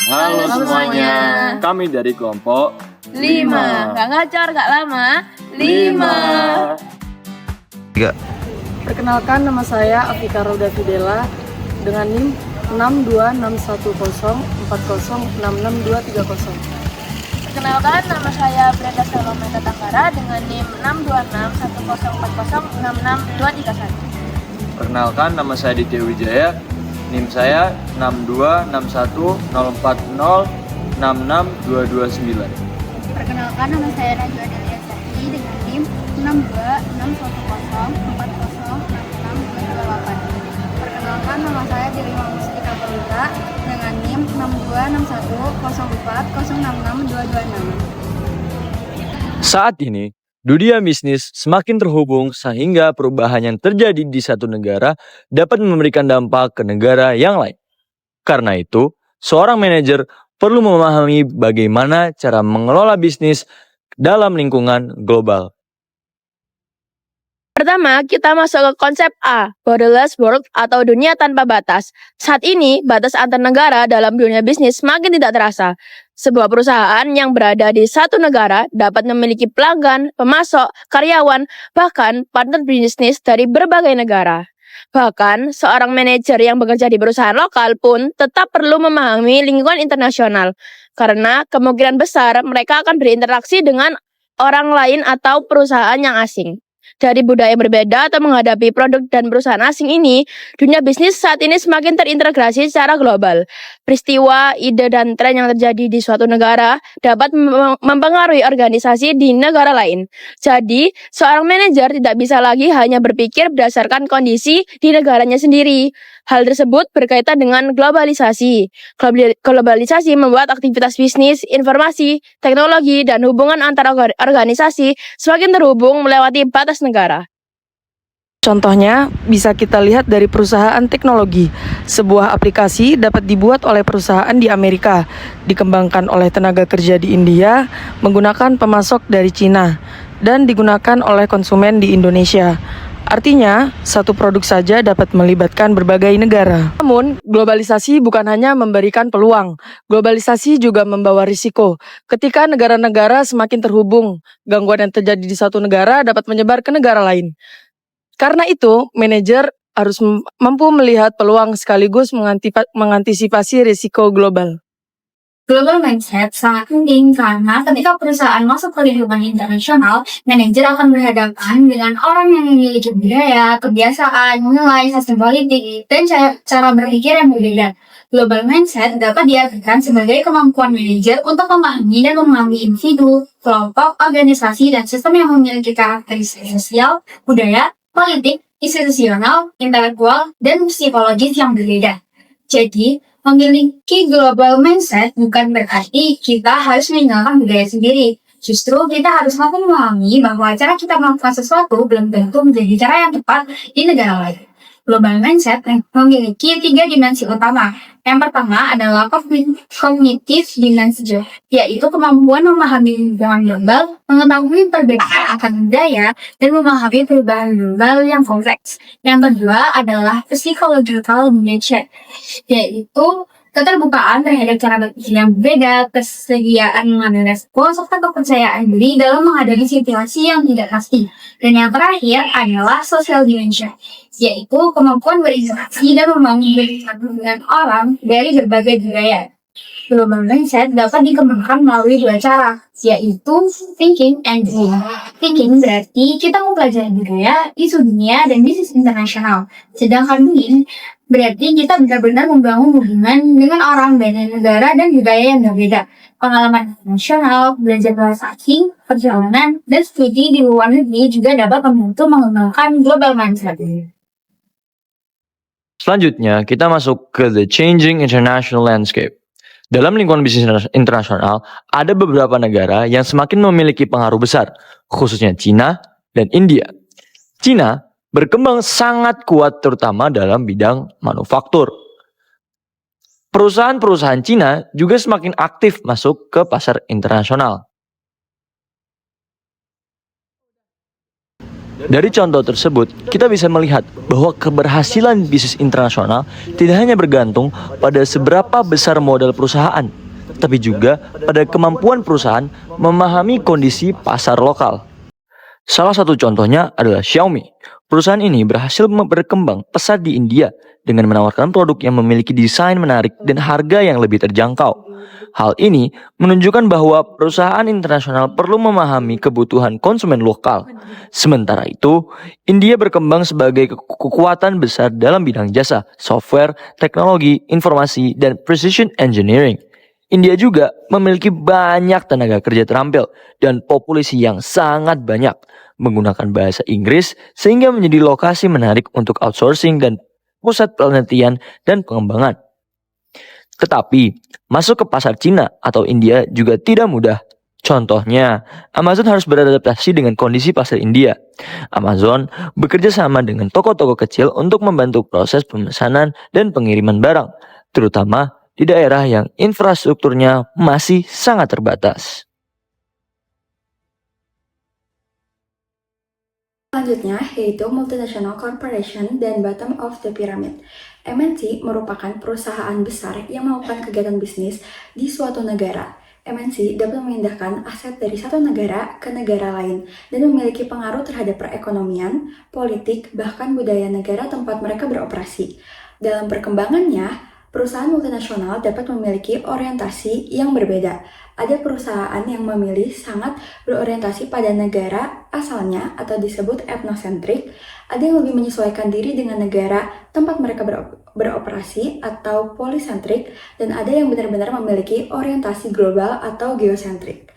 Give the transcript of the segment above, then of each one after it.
Halo semuanya, kami dari kelompok 5. Gak ngacor, gak lama. 5. Perkenalkan, nama saya Afika Roda Fidela dengan NIM 6261040666230. Perkenalkan, nama saya Brenda Salometa Tanggara dengan NIM 6261040666231. Perkenalkan, nama saya Ditya Wijaya, NIM saya 62610662229. Perkenalkan, nama saya Najwa Delia Sati dengan NIM 6261040662228. Perkenalkan, nama saya Delima Mustika Perwira dengan NIM 62610406226. Saat ini, dunia bisnis semakin terhubung sehingga perubahan yang terjadi di satu negara dapat memberikan dampak ke negara yang lain. Karena itu, seorang manajer perlu memahami bagaimana cara mengelola bisnis dalam lingkungan global. Pertama, kita masuk ke konsep A, borderless world atau dunia tanpa batas. Saat ini, batas antar negara dalam dunia bisnis semakin tidak terasa. Sebuah perusahaan yang berada di satu negara dapat memiliki pelanggan, pemasok, karyawan, bahkan partner bisnis dari berbagai negara. Bahkan, seorang manajer yang bekerja di perusahaan lokal pun tetap perlu memahami lingkungan internasional, karena kemungkinan besar mereka akan berinteraksi dengan orang lain atau perusahaan yang asing. Dari budaya yang berbeda atau menghadapi produk dan perusahaan asing ini, dunia bisnis saat ini semakin terintegrasi secara global. Peristiwa, ide, dan tren yang terjadi di suatu negara dapat mempengaruhi organisasi di negara lain. Jadi, seorang manajer tidak bisa lagi hanya berpikir berdasarkan kondisi di negaranya sendiri. Hal tersebut berkaitan dengan globalisasi. Globalisasi membuat aktivitas bisnis, informasi, teknologi, dan hubungan antar organisasi semakin terhubung melewati batas negara. Contohnya, bisa kita lihat dari perusahaan teknologi. Sebuah aplikasi dapat dibuat oleh perusahaan di Amerika, dikembangkan oleh tenaga kerja di India, menggunakan pemasok dari Cina, dan digunakan oleh konsumen di Indonesia. Artinya, satu produk saja dapat melibatkan berbagai negara. Namun, globalisasi bukan hanya memberikan peluang, globalisasi juga membawa risiko. Ketika negara-negara semakin terhubung, gangguan yang terjadi di satu negara dapat menyebar ke negara lain. Karena itu, manajer harus mampu melihat peluang sekaligus mengantisipasi risiko global. Global mindset sangat penting karena ketika perusahaan masuk ke lingkungan internasional, manajer akan berhadapan dengan orang yang memiliki budaya, kebiasaan, nilai, sistem politik, dan cara berpikir yang berbeda. Global mindset dapat diartikan sebagai kemampuan manajer untuk memahami dan memahami individu, kelompok, organisasi, dan sistem yang memiliki karakteristik sosial, budaya, politik, institusional, intelektual, dan psikologis yang berbeda. Jadi, memiliki global mindset bukan berarti kita harus meninggalkan budaya sendiri. Justru kita harus mampu memahami bahwa cara kita melakukan sesuatu belum tentu menjadi cara yang tepat di negara lain. Global mindset memiliki 3 dimensi utama. Yang pertama adalah cognitive dimensi, yaitu kemampuan memahami lingkungan global, mengetahui perbedaan akan budaya, dan memahami perubahan global yang kompleks. Yang kedua adalah psychological dimension, yaitu keterbukaan terhadap cara berpikir yang berbeda, kesediaan mengambil resiko, serta kepercayaan diri dalam menghadapi situasi yang tidak pasti. Dan yang terakhir adalah social dimension, yaitu kemampuan berinteraksi dan membangun hubungan dengan orang dari berbagai budaya. Global mindset dapat dikembangkan melalui 2 cara, yaitu thinking and doing. Thinking berarti kita mempelajari budaya, isu dunia, dan bisnis internasional. Sedangkan doing berarti kita benar-benar membangun hubungan dengan orang dari negara dan budaya yang berbeda. Pengalaman internasional, belajar bahasa asing, perjalanan, dan studi di luar negeri juga dapat membantu mengembangkan global mindset. Selanjutnya, kita masuk ke the changing international landscape. Dalam lingkungan bisnis internasional, ada beberapa negara yang semakin memiliki pengaruh besar, khususnya Cina dan India. Cina berkembang sangat kuat terutama dalam bidang manufaktur. Perusahaan-perusahaan Cina juga semakin aktif masuk ke pasar internasional. Dari contoh tersebut, kita bisa melihat bahwa keberhasilan bisnis internasional tidak hanya bergantung pada seberapa besar modal perusahaan, tapi juga pada kemampuan perusahaan memahami kondisi pasar lokal. Salah satu contohnya adalah Xiaomi. Perusahaan ini berhasil berkembang pesat di India dengan menawarkan produk yang memiliki desain menarik dan harga yang lebih terjangkau. Hal ini menunjukkan bahwa perusahaan internasional perlu memahami kebutuhan konsumen lokal. Sementara itu, India berkembang sebagai kekuatan besar dalam bidang jasa, software, teknologi, informasi, dan precision engineering. India juga memiliki banyak tenaga kerja terampil dan populasi yang sangat banyak, menggunakan bahasa Inggris sehingga menjadi lokasi menarik untuk outsourcing dan pusat penelitian dan pengembangan. Tetapi, masuk ke pasar Cina atau India juga tidak mudah. Contohnya, Amazon harus beradaptasi dengan kondisi pasar India. Amazon bekerja sama dengan toko-toko kecil untuk membantu proses pemesanan dan pengiriman barang, terutama di daerah yang infrastrukturnya masih sangat terbatas. Selanjutnya yaitu multinational corporation dan bottom of the pyramid. MNC merupakan perusahaan besar yang melakukan kegiatan bisnis di suatu negara. MNC dapat memindahkan aset dari satu negara ke negara lain dan memiliki pengaruh terhadap perekonomian, politik, bahkan budaya negara tempat mereka beroperasi. Dalam perkembangannya, perusahaan multinasional dapat memiliki orientasi yang berbeda. Ada perusahaan yang memilih sangat berorientasi pada negara asalnya atau disebut etnosentrik. Ada yang lebih menyesuaikan diri dengan negara tempat mereka beroperasi atau polisentrik. Dan ada yang benar-benar memiliki orientasi global atau geosentrik.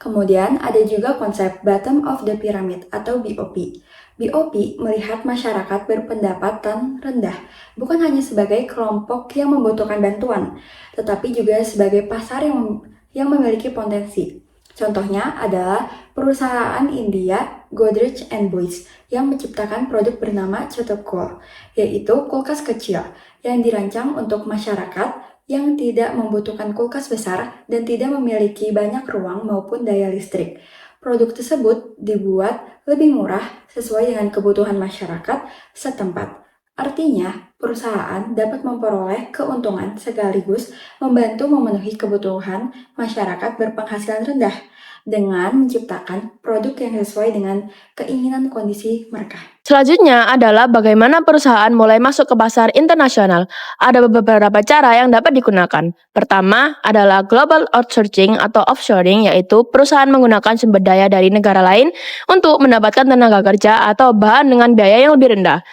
Kemudian ada juga konsep bottom of the pyramid atau BOP. BOP melihat masyarakat berpendapatan rendah, bukan hanya sebagai kelompok yang membutuhkan bantuan, tetapi juga sebagai pasar yang memiliki potensi. Contohnya adalah perusahaan India Godrej & Boyce yang menciptakan produk bernama Chotocool, yaitu kulkas kecil yang dirancang untuk masyarakat yang tidak membutuhkan kulkas besar dan tidak memiliki banyak ruang maupun daya listrik. Produk tersebut dibuat lebih murah sesuai dengan kebutuhan masyarakat setempat. Artinya, perusahaan dapat memperoleh keuntungan sekaligus membantu memenuhi kebutuhan masyarakat berpenghasilan rendah dengan menciptakan produk yang sesuai dengan keinginan kondisi mereka. Selanjutnya adalah bagaimana perusahaan mulai masuk ke pasar internasional. Ada beberapa cara yang dapat digunakan. Pertama adalah global outsourcing atau offshoring, yaitu perusahaan menggunakan sumber daya dari negara lain untuk mendapatkan tenaga kerja atau bahan dengan biaya yang lebih rendah.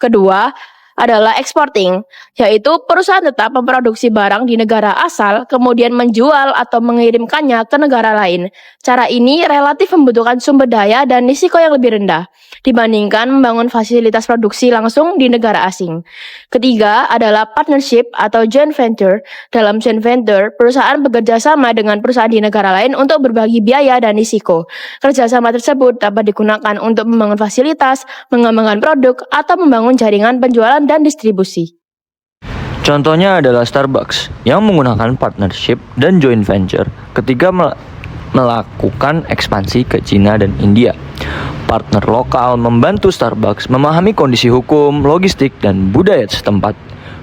Kedua adalah exporting, yaitu perusahaan tetap memproduksi barang di negara asal, kemudian menjual atau mengirimkannya ke negara lain. Cara ini relatif membutuhkan sumber daya dan risiko yang lebih rendah dibandingkan membangun fasilitas produksi langsung di negara asing. Ketiga adalah partnership atau joint venture. Dalam joint venture, perusahaan bekerja sama dengan perusahaan di negara lain untuk berbagi biaya dan risiko. Kerjasama tersebut dapat digunakan untuk membangun fasilitas, mengembangkan produk, atau membangun jaringan penjualan dan distribusi. Contohnya adalah Starbucks yang menggunakan partnership dan joint venture ketika melakukan ekspansi ke Cina dan India. Partner lokal membantu Starbucks memahami kondisi hukum, logistik, dan budaya setempat.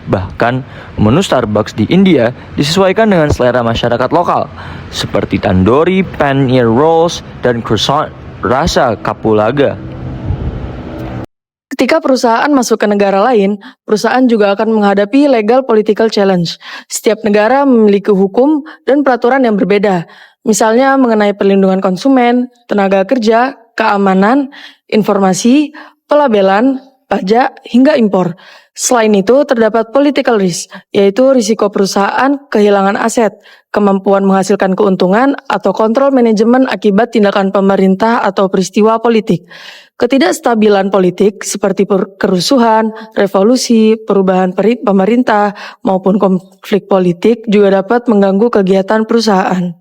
Bahkan, menu Starbucks di India disesuaikan dengan selera masyarakat lokal, seperti tandoori, paneer rolls, dan croissant rasa kapulaga. Ketika perusahaan masuk ke negara lain, perusahaan juga akan menghadapi legal political challenge. Setiap negara memiliki hukum dan peraturan yang berbeda, misalnya mengenai perlindungan konsumen, tenaga kerja, keamanan, informasi, pelabelan, pajak, hingga impor. Selain itu, terdapat political risk, yaitu risiko perusahaan kehilangan aset, kemampuan menghasilkan keuntungan, atau kontrol manajemen akibat tindakan pemerintah atau peristiwa politik. Ketidakstabilan politik seperti kerusuhan, revolusi, perubahan pemerintah, maupun konflik politik juga dapat mengganggu kegiatan perusahaan.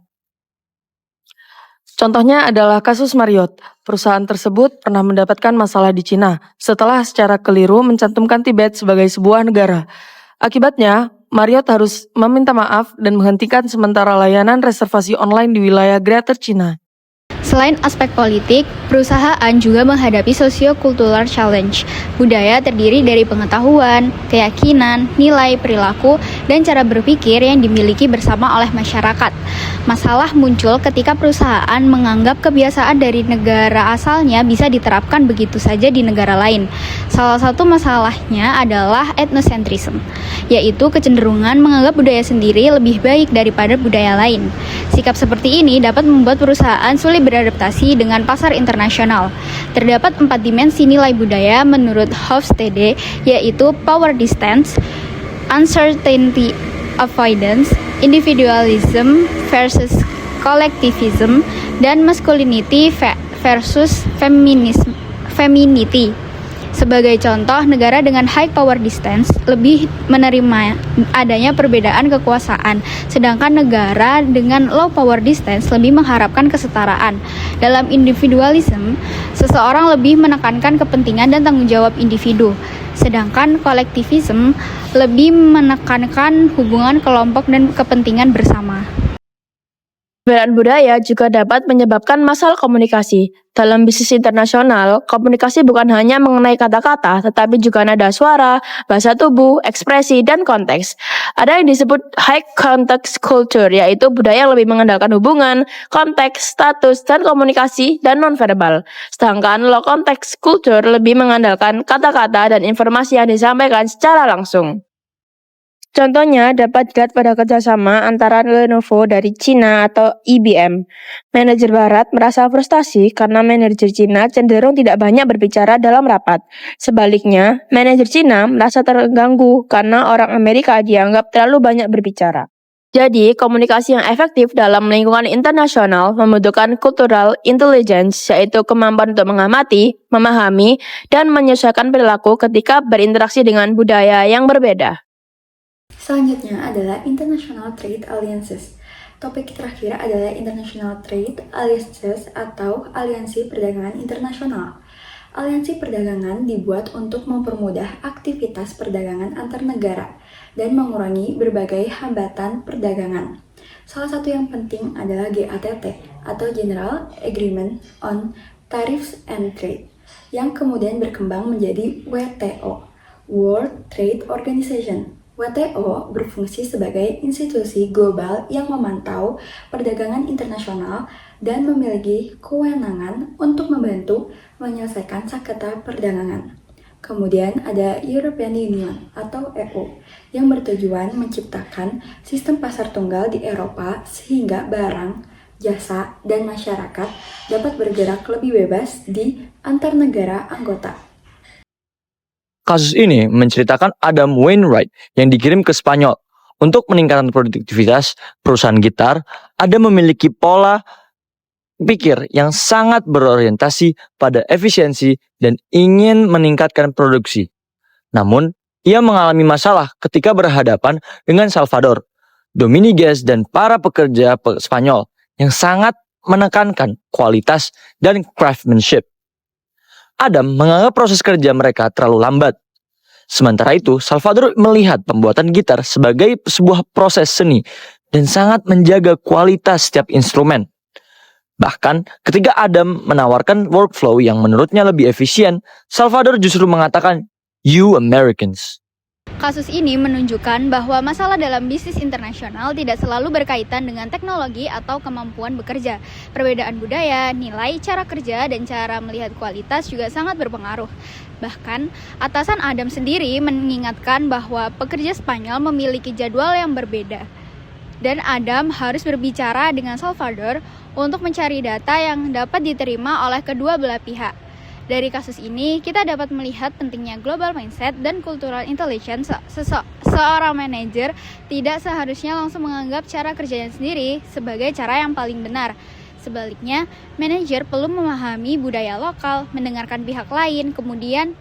Contohnya adalah kasus Marriott. Perusahaan tersebut pernah mendapatkan masalah di Cina setelah secara keliru mencantumkan Tibet sebagai sebuah negara. Akibatnya, Marriott harus meminta maaf dan menghentikan sementara layanan reservasi online di wilayah Greater China. Selain aspek politik, perusahaan juga menghadapi socio-cultural challenge. Budaya terdiri dari pengetahuan, keyakinan, nilai, perilaku, dan cara berpikir yang dimiliki bersama oleh masyarakat. Masalah muncul ketika perusahaan menganggap kebiasaan dari negara asalnya bisa diterapkan begitu saja di negara lain. Salah satu masalahnya adalah ethnocentrism, yaitu kecenderungan menganggap budaya sendiri lebih baik daripada budaya lain. Sikap seperti ini dapat membuat perusahaan sulit beradaptasi dengan pasar internasional. Terdapat 4 dimensi nilai budaya menurut Hofstede, yaitu power distance, uncertainty avoidance, individualism versus collectivism, dan masculinity versus femininity. Sebagai contoh, negara dengan high power distance lebih menerima adanya perbedaan kekuasaan, sedangkan negara dengan low power distance lebih mengharapkan kesetaraan. Dalam individualism, seseorang lebih menekankan kepentingan dan tanggung jawab individu, sedangkan kolektivisme lebih menekankan hubungan kelompok dan kepentingan bersama. Perbedaan budaya juga dapat menyebabkan masalah komunikasi. Dalam bisnis internasional, komunikasi bukan hanya mengenai kata-kata, tetapi juga nada suara, bahasa tubuh, ekspresi, dan konteks. Ada yang disebut high context culture, yaitu budaya yang lebih mengandalkan hubungan, konteks, status, dan komunikasi, dan nonverbal. Sedangkan low context culture lebih mengandalkan kata-kata dan informasi yang disampaikan secara langsung. Contohnya dapat dilihat pada kerjasama antara Lenovo dari Cina atau IBM. Manajer Barat merasa frustasi karena manajer Cina cenderung tidak banyak berbicara dalam rapat. Sebaliknya, manajer Cina merasa terganggu karena orang Amerika dianggap terlalu banyak berbicara. Jadi, komunikasi yang efektif dalam lingkungan internasional membutuhkan cultural intelligence, yaitu kemampuan untuk mengamati, memahami, dan menyesuaikan perilaku ketika berinteraksi dengan budaya yang berbeda. Selanjutnya adalah International Trade Alliances. Topik terakhir adalah International Trade Alliances atau Aliansi Perdagangan Internasional. Aliansi perdagangan dibuat untuk mempermudah aktivitas perdagangan antar negara dan mengurangi berbagai hambatan perdagangan. Salah satu yang penting adalah GATT atau General Agreement on Tariffs and Trade, yang kemudian berkembang menjadi WTO, World Trade Organization. WTO berfungsi sebagai institusi global yang memantau perdagangan internasional dan memiliki kewenangan untuk membantu menyelesaikan sengketa perdagangan. Kemudian ada European Union atau EU yang bertujuan menciptakan sistem pasar tunggal di Eropa sehingga barang, jasa, dan masyarakat dapat bergerak lebih bebas di antar negara anggota. Kasus ini menceritakan Adam Wainwright yang dikirim ke Spanyol. Untuk meningkatkan produktivitas, perusahaan gitar Adam memiliki pola pikir yang sangat berorientasi pada efisiensi dan ingin meningkatkan produksi. Namun, ia mengalami masalah ketika berhadapan dengan Salvador, Dominguez, dan para pekerja Spanyol yang sangat menekankan kualitas dan craftsmanship. Adam menganggap proses kerja mereka terlalu lambat. Sementara itu, Salvador melihat pembuatan gitar sebagai sebuah proses seni dan sangat menjaga kualitas setiap instrumen. Bahkan, ketika Adam menawarkan workflow yang menurutnya lebih efisien, Salvador justru mengatakan, "You Americans." Kasus ini menunjukkan bahwa masalah dalam bisnis internasional tidak selalu berkaitan dengan teknologi atau kemampuan bekerja. Perbedaan budaya, nilai, cara kerja, dan cara melihat kualitas juga sangat berpengaruh. Bahkan, atasan Adam sendiri mengingatkan bahwa pekerja Spanyol memiliki jadwal yang berbeda. Dan Adam harus berbicara dengan Salvador untuk mencari data yang dapat diterima oleh kedua belah pihak. Dari kasus ini, kita dapat melihat pentingnya global mindset dan cultural intelligence. Seorang manajer tidak seharusnya langsung menganggap cara kerjanya sendiri sebagai cara yang paling benar. Sebaliknya, manajer perlu memahami budaya lokal, mendengarkan pihak lain, kemudian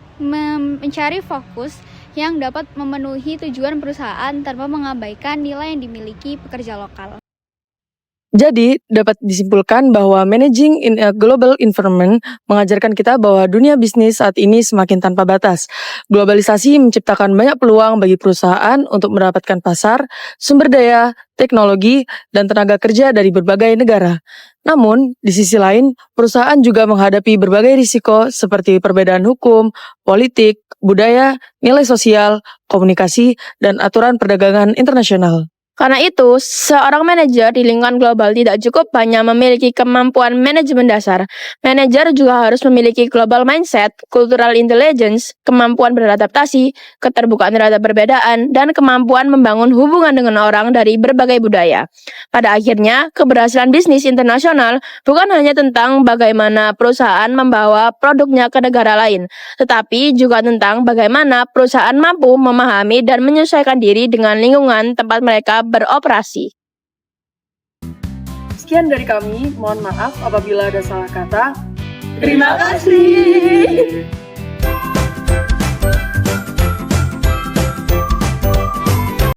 mencari fokus yang dapat memenuhi tujuan perusahaan tanpa mengabaikan nilai yang dimiliki pekerja lokal. Jadi, dapat disimpulkan bahwa managing in a global environment mengajarkan kita bahwa dunia bisnis saat ini semakin tanpa batas. Globalisasi menciptakan banyak peluang bagi perusahaan untuk mendapatkan pasar, sumber daya, teknologi, dan tenaga kerja dari berbagai negara. Namun, di sisi lain, perusahaan juga menghadapi berbagai risiko seperti perbedaan hukum, politik, budaya, nilai sosial, komunikasi, dan aturan perdagangan internasional. Karena itu, seorang manajer di lingkungan global tidak cukup hanya memiliki kemampuan manajemen dasar. Manajer juga harus memiliki global mindset, cultural intelligence, kemampuan beradaptasi, keterbukaan terhadap perbedaan, dan kemampuan membangun hubungan dengan orang dari berbagai budaya. Pada akhirnya, keberhasilan bisnis internasional bukan hanya tentang bagaimana perusahaan membawa produknya ke negara lain, tetapi juga tentang bagaimana perusahaan mampu memahami dan menyesuaikan diri dengan lingkungan tempat mereka beroperasi. Sekian dari kami, mohon maaf apabila ada salah kata. Terima kasih.